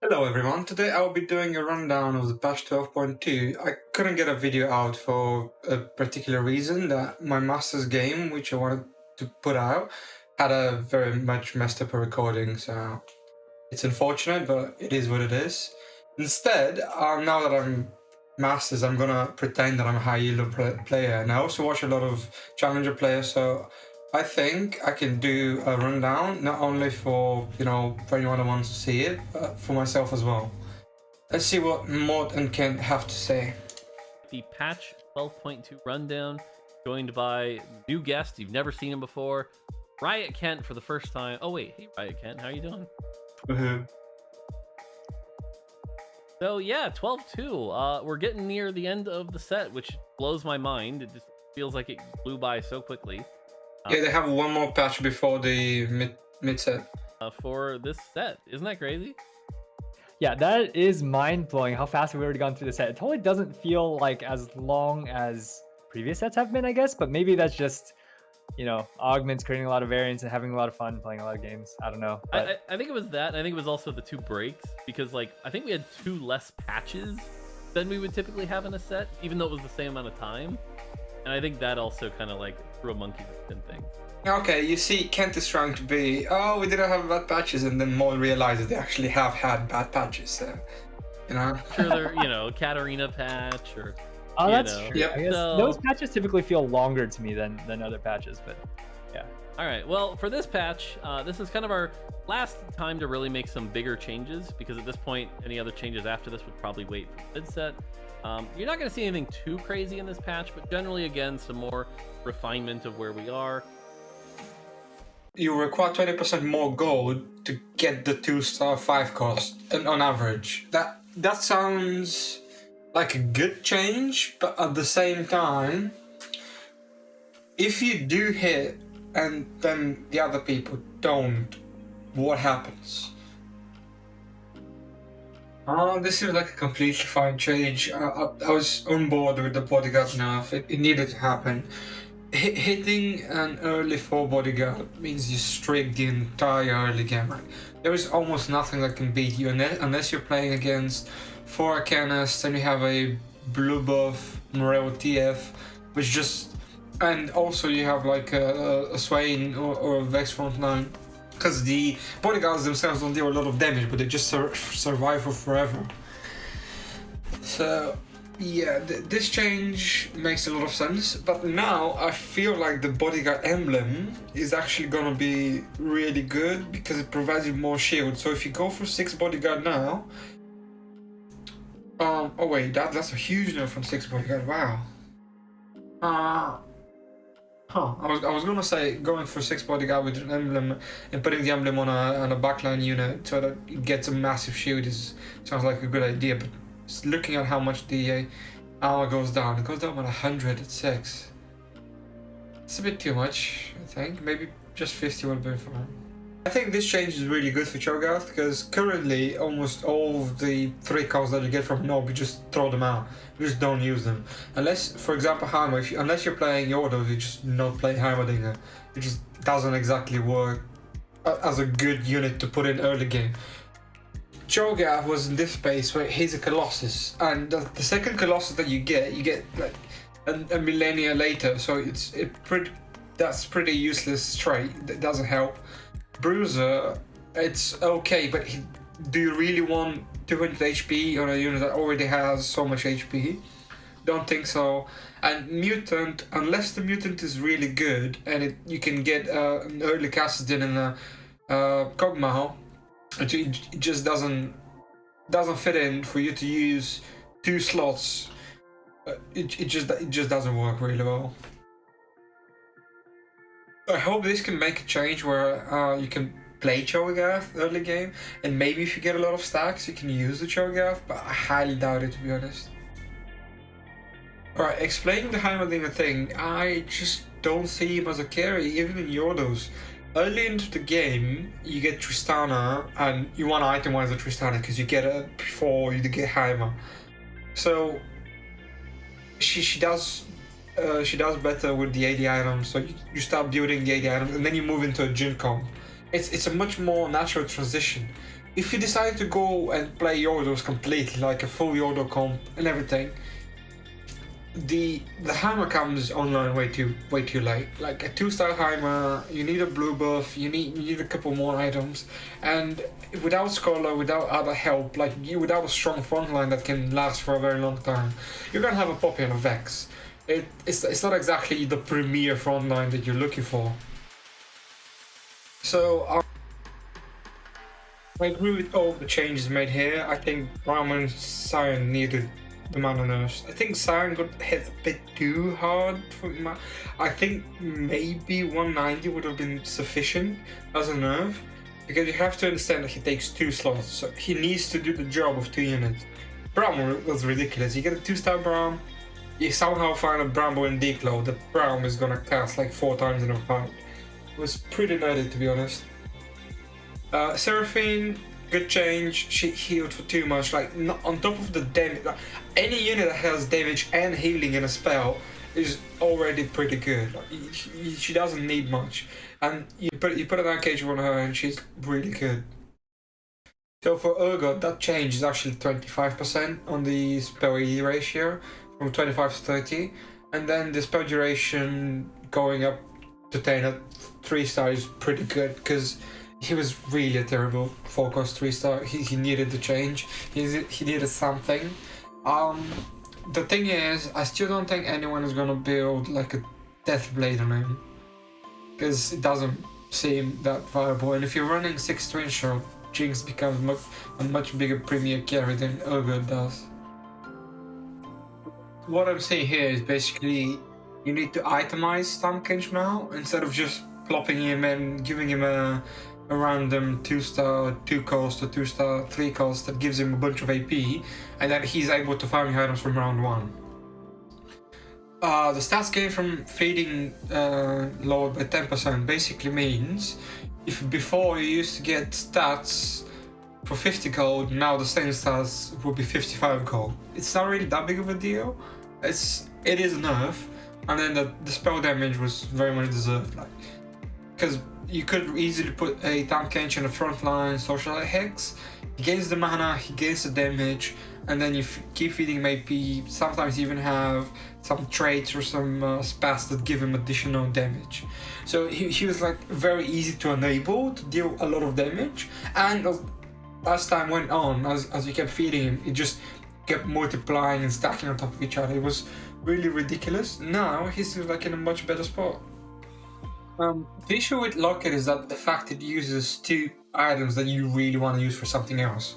Hello everyone, today I'll be doing a rundown of the patch 12.2. I couldn't get a video out for a particular reason that my master's game, which I wanted to put out, had a very much messed up recording, so it's unfortunate, but it is what it is. Instead, now that I'm masters, I'm gonna pretend that I'm a high elo player, and I also watch a lot of challenger players, so I think I can do a rundown, not only for, for anyone that wants to see it, but for myself as well. Let's see what Maud and Kent have to say. The patch 12.2 rundown, joined by new guest. You've never seen him before, Riot Kent for the first time. Oh wait, hey Riot Kent, how are you doing? So yeah, 12.2. We're getting near the end of the set, which blows my mind. It just feels like it blew by so quickly. Yeah, they have one more patch before the mid set. For this set, isn't that crazy? Yeah, that is mind-blowing how fast we've already gone through the set. It totally doesn't feel like as long as previous sets have been, I guess, but maybe that's just, Augments creating a lot of variants and having a lot of fun playing a lot of games. I don't know. But I think it was that. I think it was also the 2 breaks, because I think we had 2 less patches than we would typically have in a set, even though it was the same amount of time. And I think that also kind of threw a monkey in things. Okay, you see, Kent is trying to be, oh, we didn't have bad patches, and then Maud realizes they actually have had bad patches, so, Sure, they're, Katarina patch or... Oh, that's true. Yep. I guess those patches typically feel longer to me than other patches, but yeah. All right, well, for this patch, this is kind of our last time to really make some bigger changes, because at this point, any other changes after this would probably wait for the mid set. You're not going to see anything too crazy in this patch, but generally, again, some more refinement of where we are. You require 20% more gold to get the 2-star 5 cost, and on average. That sounds like a good change, but at the same time, if you do hit and then the other people don't, what happens? This is like a completely fine change. I was on board with the bodyguard nerf. It needed to happen. Hitting an early 4 bodyguard means you streak the entire early game. There is almost nothing that can beat you unless you're playing against 4 Arcanists and you have a blue buff Morel TF, which just, and also you have like a Swain or a Vex frontline, because the bodyguards themselves don't deal a lot of damage, but they just survive for forever. So yeah, this change makes a lot of sense, but now I feel like the bodyguard emblem is actually gonna be really good because it provides you more shield. So if you go for 6 bodyguard now, oh wait, that's a huge nerf from 6 bodyguard. Wow. I was gonna say going for 6 bodyguard with an emblem and putting the emblem on a backline unit so that it gets a massive shield sounds like a good idea, but looking at how much the armor goes down, it goes down 100 at 6. It's a bit too much, I think. Maybe just 50 would be fine. I think this change is really good for Cho'Gath, because currently almost all of the 3 calls that you get from Nob, you just throw them out. You just don't use them. Unless, for example, Heimer, unless you're playing Yordos, you just not play Heimerdinger. It just doesn't exactly work as a good unit to put in early game. Cho'Gath was in this space where he's a Colossus, and the second Colossus that you get like a millennia later, so that's pretty useless trait. That doesn't help. Bruiser, it's okay, but do you really want 200 HP on a unit that already has so much HP? Don't think so. And Mutant, unless the Mutant is really good and you can get an early Cassidin and a Kog'Maw, it just doesn't fit in for you to use 2 slots. It just doesn't work really well. I hope this can make a change where you can play Cho'Gath early game, and maybe if you get a lot of stacks you can use the Cho'Gath, but I highly doubt it, to be honest. Alright, explaining the Heimerdinger thing, I just don't see him as a carry, even in Yordos. Early into the game, you get Tristana, and you want to itemize the Tristana because you get it before you get Heimer. So she does better with the 80 items. So you start building the 80 items, and then you move into a Jin comp. It's a much more natural transition. if you decide to go and play Yordos completely, like a full Yordo comp and everything, the hammer comes online way too late. Like a 2-star hammer, you need a blue buff, you need a couple more items, and without Scholar, without other help, like without a strong front line that can last for a very long time, you're gonna have a Poppy and a Vex. It's not exactly the premier front line that you're looking for. So I agree with all the changes made here. I think Brahma and Sion needed the mana nerfs. I think Sion got hit a bit too hard for I think maybe 190 would have been sufficient as a nerf, because you have to understand that he takes 2 slots, so he needs to do the job of 2 units. Braum was ridiculous. You get a 2-star Braum, you somehow find a Bramble in Declo, the Braum is gonna cast like 4 times in a fight. It was pretty nerdy, to be honest. Seraphine, good change. She healed for too much. Like on top of the damage, like, any unit that has damage and healing in a spell is already pretty good. Like, she doesn't need much, and you put an Uncage on her, and she's really good. So for Urgot, that change is actually 25% on the spell AD ratio, from 25 to 30, and then the spell duration going up to 10 at 3-star is pretty good, because he was really a terrible 4-cost 3-star. He needed the change. He needed something. The thing is, I still don't think anyone is gonna build like a Deathblade on him, because it doesn't seem that viable. And if you're running 6-twin shot, Jinx becomes a much bigger premier carry than Urgot does. What I'm saying here is basically you need to itemize Stamkinch now, instead of just plopping him and giving him a random 2-star 2-cost or 2-star 3-cost that gives him a bunch of AP, and then he's able to farm items from round 1. The stats gain from feeding lowered by 10% basically means if before you used to get stats for 50 gold, now the same stats will be 55 gold. It's not really that big of a deal. It is a nerf, and then the spell damage was very much deserved, like, because you could easily put a Tankkench in the front line, Socialite Hex. He gains the mana, he gains the damage, and then you keep feeding him AP. Sometimes you even have some traits or some spats that give him additional damage. So he was like very easy to enable, to deal a lot of damage, and as time went on, as you kept feeding him, it just kept multiplying and stacking on top of each other. It was really ridiculous. Now he's like in a much better spot. The issue with Lowkey is that the fact it uses 2 items that you really want to use for something else.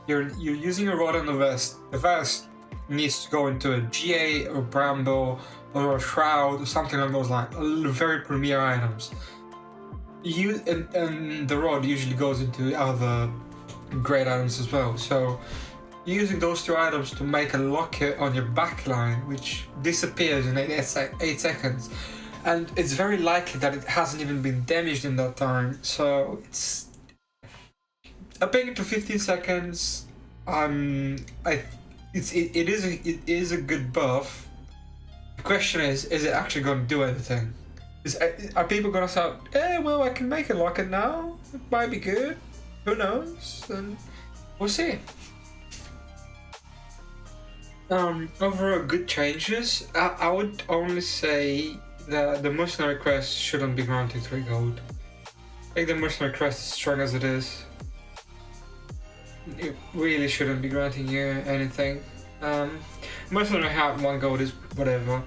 You're using a rod and a vest. The vest needs to go into a GA or Bramble or a Shroud or something along those lines. Very premier items. And the rod usually goes into other great items as well. So using those 2 items to make a Lowkey on your backline, which disappears in 8 seconds. And it's very likely that it hasn't even been damaged in that time, so it's upping it to 15 seconds. It is a good buff. The question is it actually going to do anything? Are people going to say, well, I can make a Lowkey now. It might be good. Who knows? And we'll see. Overall, good changes. I would only say the mercenary quest shouldn't be granting 3 gold. I think the mercenary quest is strong as it is. It really shouldn't be granting you anything. Mercenary hat 1 gold is whatever.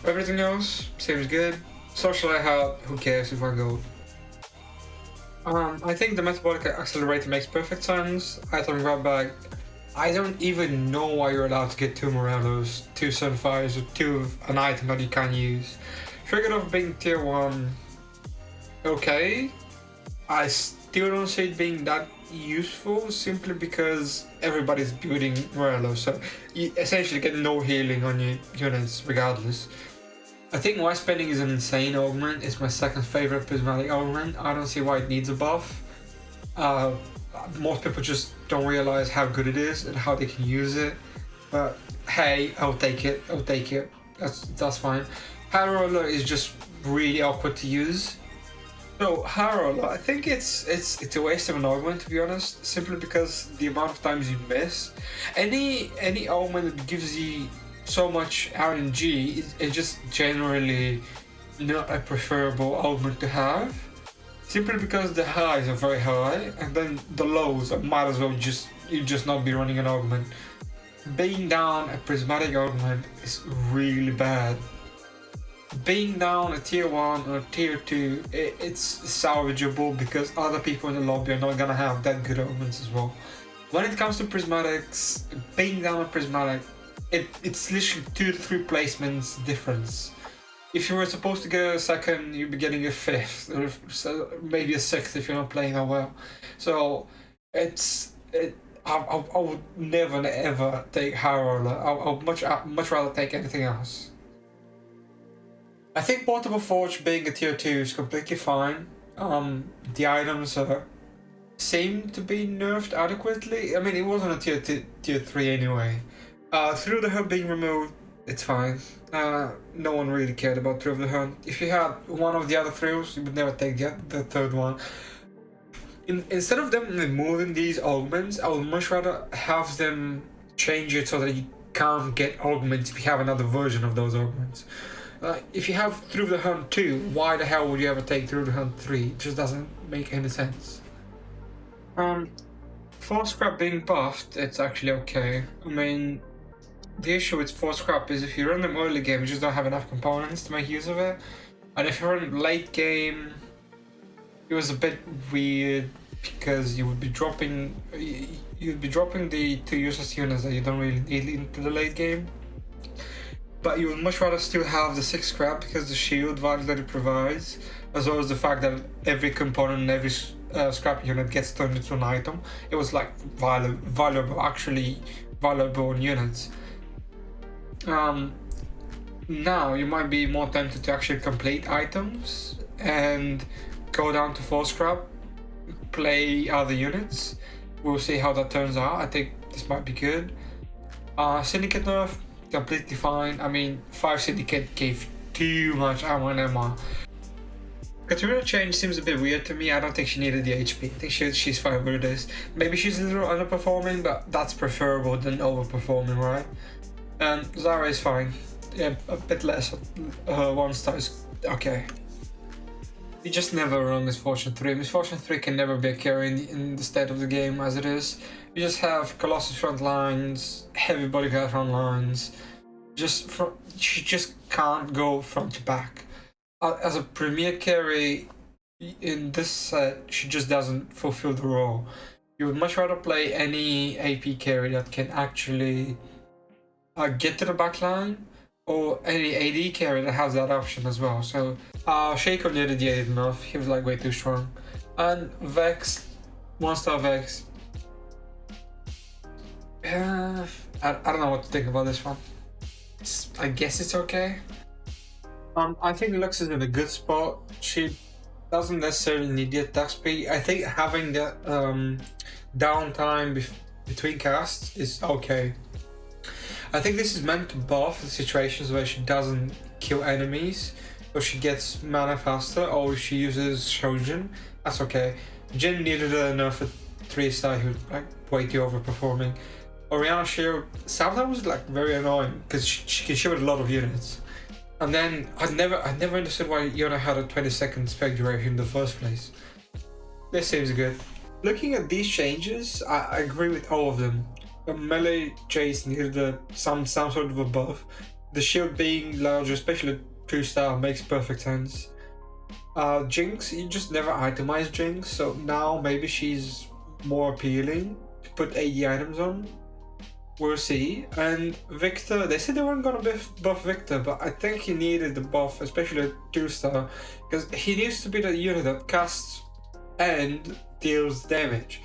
Everything else seems good. Socialite hat, who cares if 1 gold. I think the metabolic accelerator makes perfect sense. Item grab bag. I don't even know why you're allowed to get 2 Morellos, 2 Sunfires, or 2 of an item that you can use. Triggered off being tier 1. Okay. I still don't see it being that useful, simply because everybody's building Morello, so you essentially get no healing on your units regardless. I think Wise Spending is an insane augment. It's my second favorite prismatic augment. I don't see why it needs a buff. Most people just don't realize how good it is and how they can use it. But hey, I'll take it. That's fine. High Roller is just really awkward to use. So Harold, I think it's a waste of an augment, to be honest, simply because the amount of times you miss. Any augment that gives you so much RNG is just generally not a preferable augment to have. Simply because the highs are very high, and then the lows might as well just not be running an augment. Being down a prismatic augment is really bad. Being down a tier 1 or tier 2, it's salvageable because other people in the lobby are not gonna have that good augments as well. When it comes to prismatics, being down a prismatic, it's literally 2 to 3 placements difference. If you were supposed to get a second, you'd be getting a 5th, or maybe a 6th if you're not playing that well. So I would never ever take High Roller. I would much rather take anything else. I think Portable Forge being a tier 2 is completely fine. The items seem to be nerfed adequately. I mean, it wasn't a tier 3 anyway. Through the Hood being removed, it's fine. No one really cared about Through the Hood. If you had one of the other thrills, you would never take the third one. Instead of them removing these augments, I would much rather have them change it so that you can't get augments if you have another version of those augments. If you have Through the Hunt 2, why the hell would you ever take Through the Hunt 3? It just doesn't make any sense. Force Scrap being buffed, it's actually okay. I mean, the issue with Force Scrap is if you run them early game, you just don't have enough components to make use of it. And if you run late game, it was a bit weird because you would be dropping the 2 useless units that you don't really need into the late game. But you would much rather still have the 6 scrap because the shield value that it provides, as well as the fact that every component and every scrap unit gets turned into an item. It was like valuable units. Now you might be more tempted to actually complete items and go down to 4 scrap, play other units. We'll see how that turns out. I think this might be good. Syndicate nerf, completely fine. I mean, 5 Syndicate gave too much ammo and MR. Katarina change seems a bit weird to me. I don't think she needed the HP. I think she's fine with this. Maybe she's a little underperforming, but that's preferable than overperforming, right? And Zara is fine. Yeah, a bit less. 1 star is okay. You just never run Misfortune 3. Misfortune 3 can never be a carry in the state of the game as it is. You just have Colossus front lines, heavy bodyguard front lines. You just can't go front to back. As a premier carry in this set, she just doesn't fulfill the role. You would much rather play any AP carry that can actually get to the back line, or any AD carry that has that option as well. So Shaco needed the AD enough. He was like way too strong. And Vex, 1 star Vex. I don't know what to think about this one. I guess it's okay. I think Lux is in a good spot. She doesn't necessarily need the attack speed. I think having the downtime between casts is okay. I think this is meant to buff the situations where she doesn't kill enemies, or she gets mana faster, or if she uses Shojin. That's okay. Jin needed a nerf at 3 star, who like way too overperforming. Oriana Shield sometimes was like very annoying because she can shield a lot of units. And then I never understood why Yona had a 20-second spec duration in the first place. This seems good. Looking at these changes, I agree with all of them. The melee chase needed some sort of a buff. The shield being larger, especially 2 star, makes perfect sense. Jinx, you just never itemize Jinx, so now maybe she's more appealing to put 80 items on. We'll see. And Victor, they said they weren't gonna buff Victor, but I think he needed the buff, especially a 2 star, because he needs to be the unit that casts and deals damage.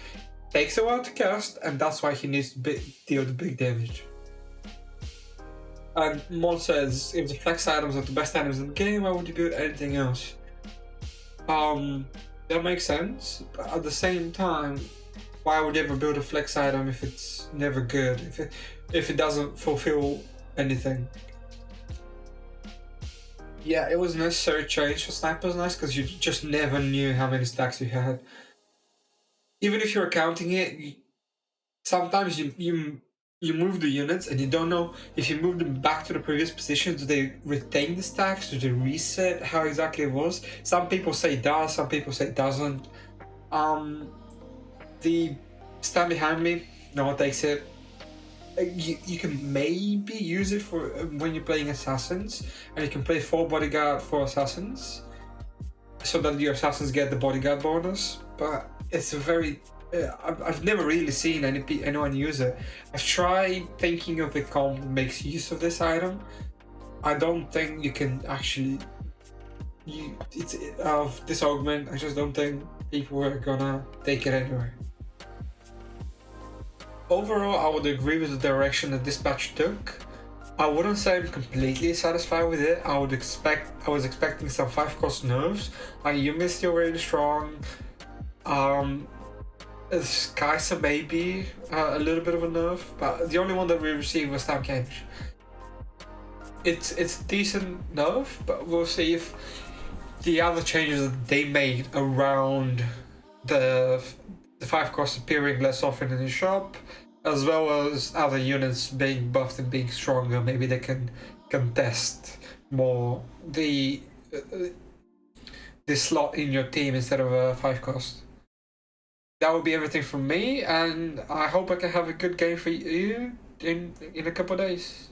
Takes a while to cast, and that's why he needs to deal the big damage. And Mon says, if the flex items are the best items in the game, why would you build anything else? That makes sense, but at the same time, why would you ever build a flex item if it's never good, if it doesn't fulfill anything? Yeah, it was a necessary change for snipers nice because you just never knew how many stacks you had. Even if you were counting it, sometimes you move the units and you don't know if you move them back to the previous position, do they retain the stacks, do they reset, how exactly it was. Some people say it does, some people say it doesn't. The stand behind me, no one takes it. You can maybe use it for when you're playing assassins, and you can play 4 bodyguard for assassins so that your assassins get the bodyguard bonus, but it's a very I've never really seen anyone use it. I've tried thinking of a comp that makes use of this item. I don't think you can actually of this augment. I just don't think people are gonna take it anyway. Overall, I would agree with the direction that this patch took. I wouldn't say I'm completely satisfied with it. I was expecting some 5-cost nerfs. Yumi is still really strong. Kai'Sa maybe a little bit of a nerf, but the only one that we received was Tam Kench. It's a decent nerf, but we'll see if the other changes that they made around the 5-cost appearing less often in the shop, as well as other units being buffed and being stronger, maybe they can contest more the slot in your team instead of a 5-cost. That would be everything from me, and I hope I can have a good game for you in a couple of days.